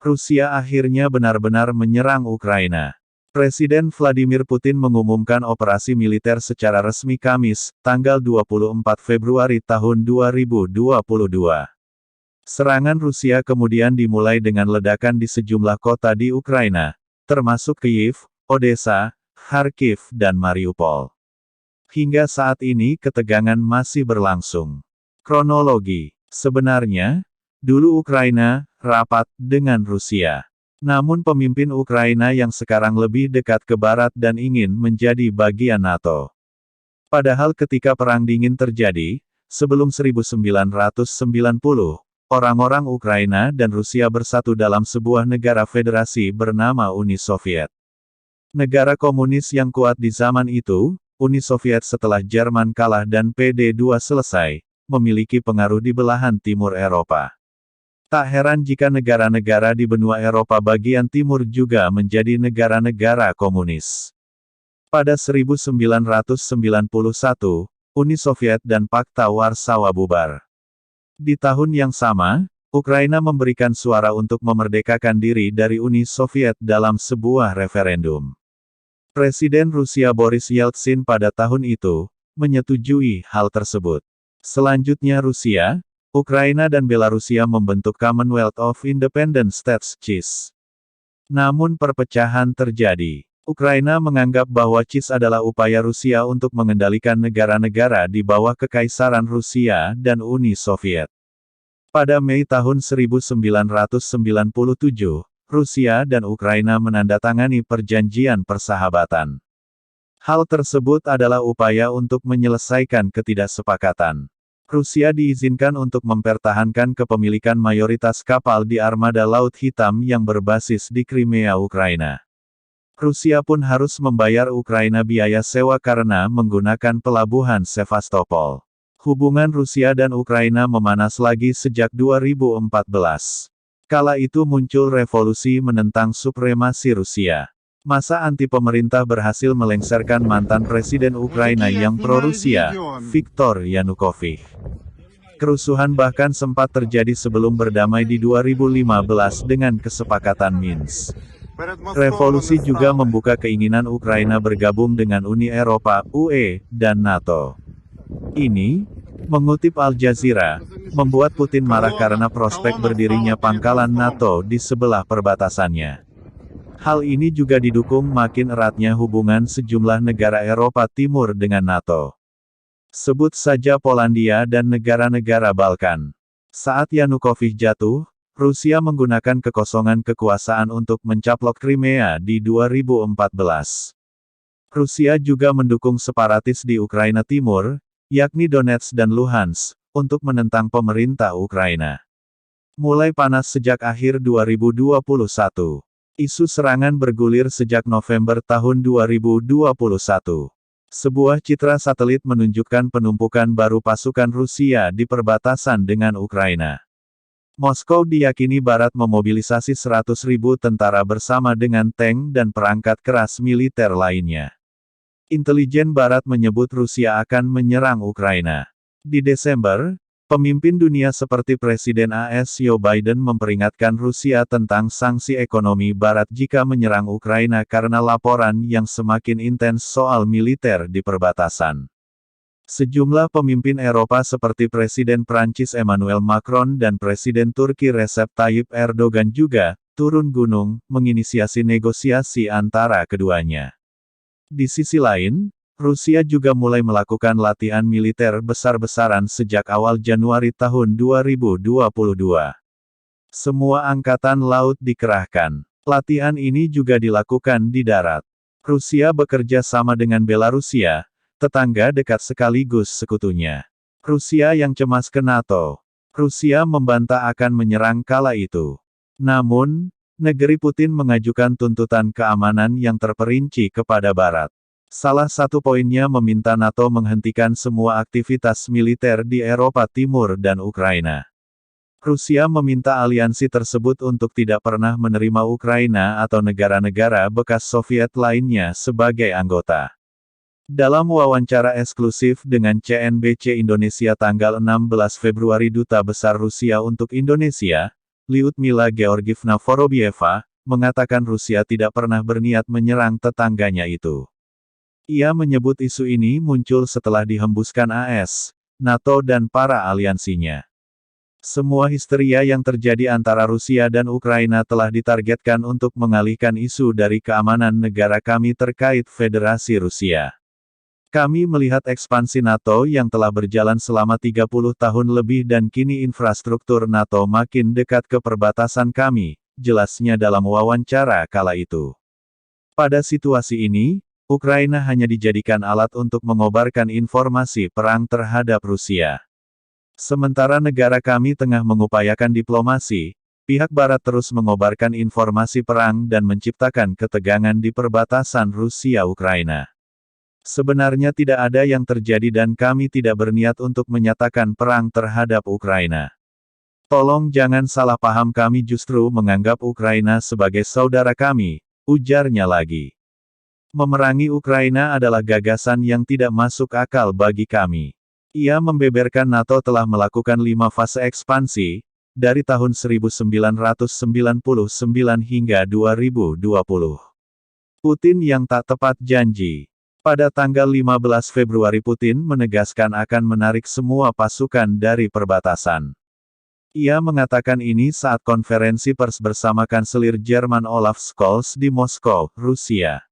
Rusia akhirnya benar-benar menyerang Ukraina. Presiden Vladimir Putin mengumumkan operasi militer secara resmi Kamis, tanggal 24 Februari tahun 2022. Serangan Rusia kemudian dimulai dengan ledakan di sejumlah kota di Ukraina, termasuk Kyiv, Odessa, Kharkiv dan Mariupol. Hingga saat ini ketegangan masih berlangsung. Kronologi. Sebenarnya, dulu Ukraina rapat dengan Rusia. Namun pemimpin Ukraina yang sekarang lebih dekat ke barat dan ingin menjadi bagian NATO. Padahal ketika Perang Dingin terjadi, sebelum 1990, orang-orang Ukraina dan Rusia bersatu dalam sebuah negara federasi bernama Uni Soviet. Negara komunis yang kuat di zaman itu, Uni Soviet setelah Jerman kalah dan PD2 selesai, memiliki pengaruh di belahan timur Eropa. Tak heran jika negara-negara di benua Eropa bagian timur juga menjadi negara-negara komunis. Pada 1991, Uni Soviet dan Pakta Warsawa bubar. Di tahun yang sama, Ukraina memberikan suara untuk memerdekakan diri dari Uni Soviet dalam sebuah referendum. Presiden Rusia Boris Yeltsin pada tahun itu menyetujui hal tersebut. Selanjutnya Rusia, Ukraina dan Belarusia membentuk Commonwealth of Independent States (CIS). Namun perpecahan terjadi. Ukraina menganggap bahwa CIS adalah upaya Rusia untuk mengendalikan negara-negara di bawah Kekaisaran Rusia dan Uni Soviet. Pada Mei tahun 1997, Rusia dan Ukraina menandatangani perjanjian persahabatan. Hal tersebut adalah upaya untuk menyelesaikan ketidaksepakatan. Rusia diizinkan untuk mempertahankan kepemilikan mayoritas kapal di armada Laut Hitam yang berbasis di Crimea Ukraina. Rusia pun harus membayar Ukraina biaya sewa karena menggunakan pelabuhan Sevastopol. Hubungan Rusia dan Ukraina memanas lagi sejak 2014. Kala itu muncul revolusi menentang supremasi Rusia. Masa anti-pemerintah berhasil melengsarkan mantan presiden Ukraina yang pro-Rusia, Viktor Yanukovych. Kerusuhan bahkan sempat terjadi sebelum berdamai di 2015 dengan kesepakatan Minsk. Revolusi juga membuka keinginan Ukraina bergabung dengan Uni Eropa, UE, dan NATO. Ini, mengutip Al Jazeera, membuat Putin marah karena prospek berdirinya pangkalan NATO di sebelah perbatasannya. Hal ini juga didukung makin eratnya hubungan sejumlah negara Eropa Timur dengan NATO. Sebut saja Polandia dan negara-negara Balkan. Saat Yanukovych jatuh, Rusia menggunakan kekosongan kekuasaan untuk mencaplok Crimea di 2014. Rusia juga mendukung separatis di Ukraina Timur, yakni Donetsk dan Luhansk, untuk menentang pemerintah Ukraina. Mulai panas sejak akhir 2021. Isu serangan bergulir sejak November tahun 2021. Sebuah citra satelit menunjukkan penumpukan baru pasukan Rusia di perbatasan dengan Ukraina. Moskow diyakini Barat memobilisasi 100.000 tentara bersama dengan tank dan perangkat keras militer lainnya. Intelijen Barat menyebut Rusia akan menyerang Ukraina. Di Desember, pemimpin dunia seperti Presiden AS Joe Biden memperingatkan Rusia tentang sanksi ekonomi Barat jika menyerang Ukraina karena laporan yang semakin intens soal militer di perbatasan. Sejumlah pemimpin Eropa seperti Presiden Prancis Emmanuel Macron dan Presiden Turki Recep Tayyip Erdogan juga turun gunung menginisiasi negosiasi antara keduanya. Di sisi lain, Rusia juga mulai melakukan latihan militer besar-besaran sejak awal Januari tahun 2022. Semua angkatan laut dikerahkan. Latihan ini juga dilakukan di darat. Rusia bekerja sama dengan Belarusia, tetangga dekat sekaligus sekutunya. Rusia yang cemas ke NATO. Rusia membantah akan menyerang kala itu. Namun, negeri Putin mengajukan tuntutan keamanan yang terperinci kepada Barat. Salah satu poinnya meminta NATO menghentikan semua aktivitas militer di Eropa Timur dan Ukraina. Rusia meminta aliansi tersebut untuk tidak pernah menerima Ukraina atau negara-negara bekas Soviet lainnya sebagai anggota. Dalam wawancara eksklusif dengan CNBC Indonesia tanggal 16 Februari Duta Besar Rusia untuk Indonesia, Lyudmila Georgievna Vorobyeva, mengatakan Rusia tidak pernah berniat menyerang tetangganya itu. Ia menyebut isu ini muncul setelah dihembuskan AS, NATO dan para aliansinya. Semua histeria yang terjadi antara Rusia dan Ukraina telah ditargetkan untuk mengalihkan isu dari keamanan negara kami terkait Federasi Rusia. Kami melihat ekspansi NATO yang telah berjalan selama 30 tahun lebih dan kini infrastruktur NATO makin dekat ke perbatasan kami, jelasnya dalam wawancara kala itu. Pada situasi ini, Ukraina hanya dijadikan alat untuk mengobarkan informasi perang terhadap Rusia. Sementara negara kami tengah mengupayakan diplomasi, pihak Barat terus mengobarkan informasi perang dan menciptakan ketegangan di perbatasan Rusia-Ukraina. Sebenarnya tidak ada yang terjadi dan kami tidak berniat untuk menyatakan perang terhadap Ukraina. Tolong jangan salah paham, kami justru menganggap Ukraina sebagai saudara kami, ujarnya lagi. Memerangi Ukraina adalah gagasan yang tidak masuk akal bagi kami. Ia membeberkan NATO telah melakukan 5 fase ekspansi, dari tahun 1999 hingga 2020. Putin yang tak tepat janji. Pada tanggal 15 Februari Putin menegaskan akan menarik semua pasukan dari perbatasan. Ia mengatakan ini saat konferensi pers bersama Kanselir Jerman Olaf Scholz di Moskow, Rusia.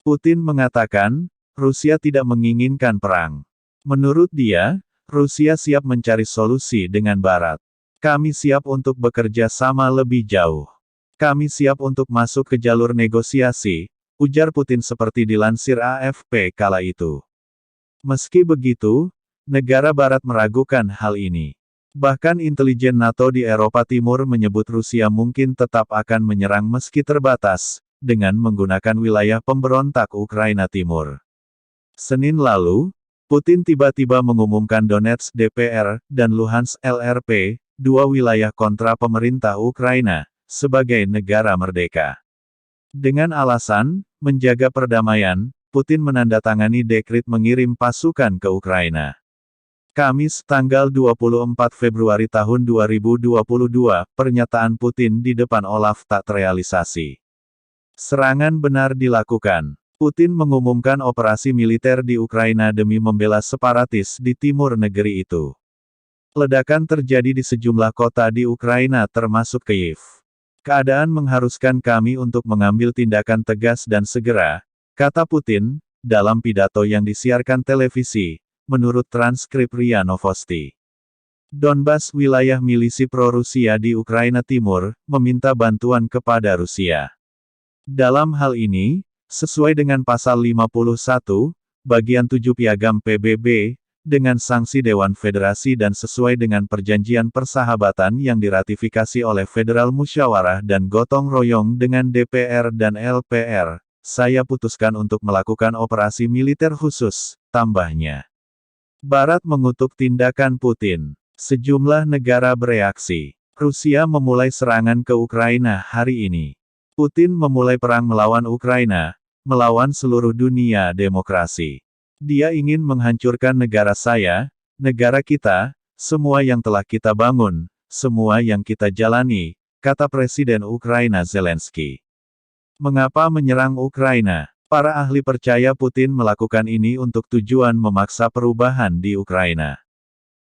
Putin mengatakan, Rusia tidak menginginkan perang. Menurut dia, Rusia siap mencari solusi dengan Barat. Kami siap untuk bekerja sama lebih jauh. Kami siap untuk masuk ke jalur negosiasi, ujar Putin seperti dilansir AFP kala itu. Meski begitu, negara Barat meragukan hal ini. Bahkan intelijen NATO di Eropa Timur menyebut Rusia mungkin tetap akan menyerang meski terbatas, dengan menggunakan wilayah pemberontak Ukraina Timur. Senin lalu, Putin tiba-tiba mengumumkan Donetsk DPR, dan Luhansk LRP, dua wilayah kontra pemerintah Ukraina, sebagai negara merdeka. Dengan alasan, menjaga perdamaian, Putin menandatangani dekret mengirim pasukan ke Ukraina. Kamis tanggal 24 Februari tahun 2022, pernyataan Putin di depan Olaf tak terrealisasi. Serangan benar dilakukan. Putin mengumumkan operasi militer di Ukraina demi membela separatis di timur negeri itu. Ledakan terjadi di sejumlah kota di Ukraina termasuk Kyiv. Keadaan mengharuskan kami untuk mengambil tindakan tegas dan segera, kata Putin, dalam pidato yang disiarkan televisi, menurut transkrip RIA Novosti. Donbas, wilayah milisi pro-Rusia di Ukraina Timur, meminta bantuan kepada Rusia. Dalam hal ini, sesuai dengan pasal 51, bagian 7 Piagam PBB, dengan sanksi Dewan Federasi dan sesuai dengan perjanjian persahabatan yang diratifikasi oleh Federal Musyawarah dan Gotong Royong dengan DPR dan LPR, saya putuskan untuk melakukan operasi militer khusus, tambahnya. Barat mengutuk tindakan Putin. Sejumlah negara bereaksi. Rusia memulai serangan ke Ukraina hari ini. Putin memulai perang melawan Ukraina, melawan seluruh dunia demokrasi. Dia ingin menghancurkan negara saya, negara kita, semua yang telah kita bangun, semua yang kita jalani, kata Presiden Ukraina Zelensky. Mengapa menyerang Ukraina? Para ahli percaya Putin melakukan ini untuk tujuan memaksa perubahan di Ukraina.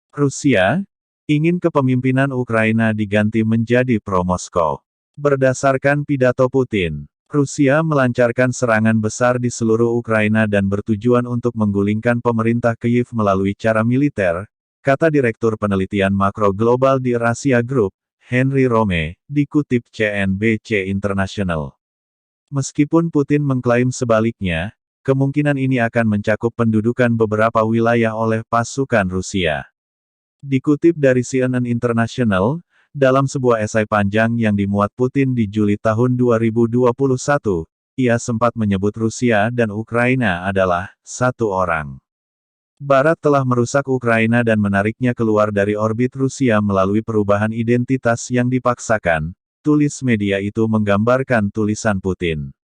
Rusia ingin kepemimpinan Ukraina diganti menjadi pro-Moskow. Berdasarkan pidato Putin, Rusia melancarkan serangan besar di seluruh Ukraina dan bertujuan untuk menggulingkan pemerintah Kyiv melalui cara militer, kata Direktur Penelitian Makro Global di Eurasia Group, Henry Rome, dikutip CNBC International. Meskipun Putin mengklaim sebaliknya, kemungkinan ini akan mencakup pendudukan beberapa wilayah oleh pasukan Rusia. Dikutip dari CNN International, dalam sebuah esai panjang yang dimuat Putin di Juli tahun 2021, ia sempat menyebut Rusia dan Ukraina adalah satu orang. Barat telah merusak Ukraina dan menariknya keluar dari orbit Rusia melalui perubahan identitas yang dipaksakan, tulis media itu menggambarkan tulisan Putin.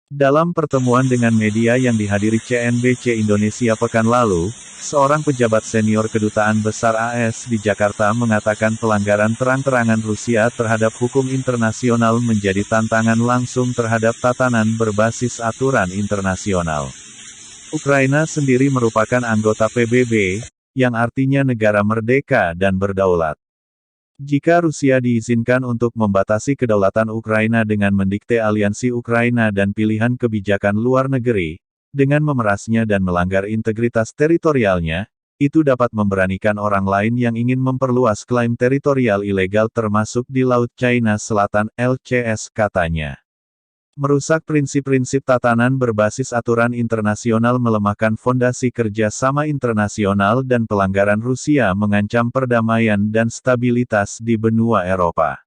Dalam pertemuan dengan media yang dihadiri CNBC Indonesia pekan lalu, seorang pejabat senior Kedutaan Besar AS di Jakarta mengatakan pelanggaran terang-terangan Rusia terhadap hukum internasional menjadi tantangan langsung terhadap tatanan berbasis aturan internasional. Ukraina sendiri merupakan anggota PBB, yang artinya negara merdeka dan berdaulat. Jika Rusia diizinkan untuk membatasi kedaulatan Ukraina dengan mendikte aliansi Ukraina dan pilihan kebijakan luar negeri, dengan memerasnya dan melanggar integritas teritorialnya, itu dapat memberanikan orang lain yang ingin memperluas klaim teritorial ilegal termasuk di Laut China Selatan (LCS), katanya. Merusak prinsip-prinsip tatanan berbasis aturan internasional, melemahkan fondasi kerja sama internasional, dan pelanggaran Rusia mengancam perdamaian dan stabilitas di benua Eropa.